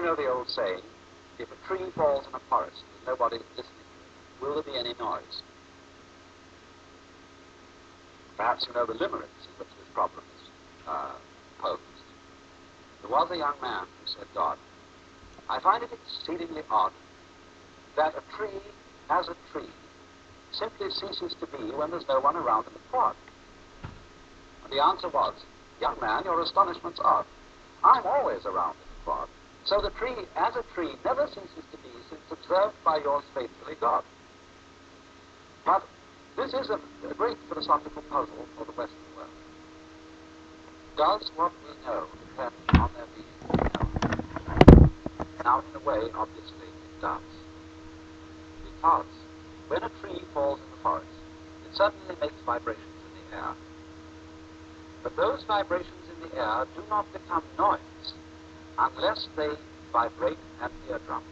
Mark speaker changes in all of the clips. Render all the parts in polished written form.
Speaker 1: know the old saying, if a tree falls in a forest and nobody is listening, will there be any noise? Perhaps you know the limericks in which this problem is posed. There was a young man who said, God, I find it exceedingly odd that a tree, as a tree, simply ceases to be when there's no one around in the pod. And the answer was, young man, your astonishment's odd. I'm always around in the pod. So the tree, as a tree, never ceases to be since observed by yours faithfully, God. But this is a great philosophical puzzle for the Western world. Does what we know depend on their being known? Now, in a way, obviously, it does. Because when a tree falls in the forest, it certainly makes vibrations in the air. But those vibrations in the air do not become noise unless they vibrate an eardrum.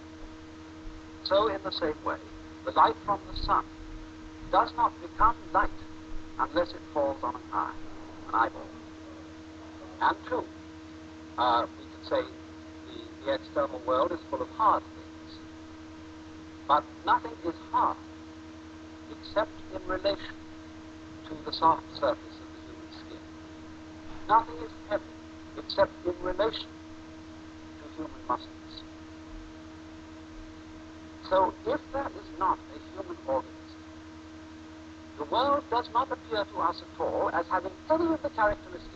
Speaker 1: So in the same way, the light from the sun does not become light unless it falls on an eye, an eyeball. And two, we could say the external world is full of hard things. But nothing is hard except in relation to the soft surface of the human skin. Nothing is heavy except in relation to human muscles. So if there is not a human organism, the world does not appear to us at all as having any of the characteristics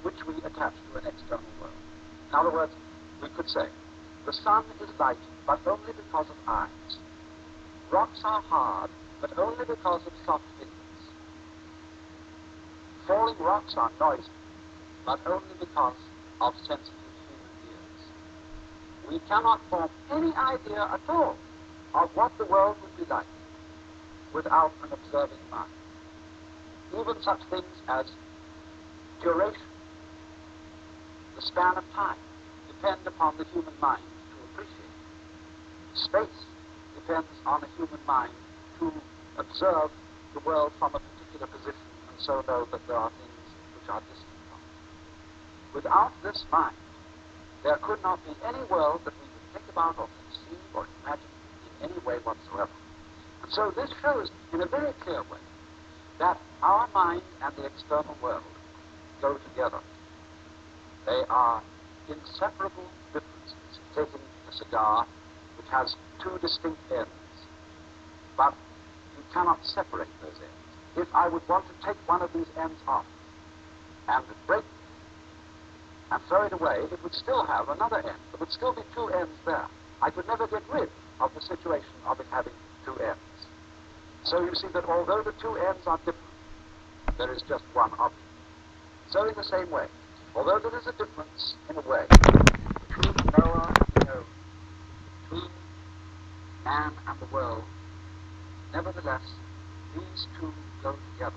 Speaker 1: which we attach to an external world. In other words, we could say, the sun is light, but only because of eyes. Rocks are hard, but only because of soft fingers. Falling rocks are noisy, but only because of sensitive human ears. We cannot form any idea at all of what the world would be like without an observing mind. Even such things as duration, the span of time, depend upon the human mind to appreciate. Space depends on a human mind to observe the world from a particular position and so know that there are things which are distant from it. Without this mind, there could not be any world that we would think about or conceive or imagine in any way whatsoever. And so this shows in a very clear way that our mind and the external world go together. They are inseparable differences. Taking a cigar which has two distinct ends, but you cannot separate those ends. If I would want to take one of these ends off and break it and throw it away, it would still have another end. There would still be two ends there. I could never get rid of the situation of it having two ends. So you see that although the two ends are different, there is just one object. So in the same way, although there is a difference, in a way, between the knower and the known, between man and the world, nevertheless, these two go together.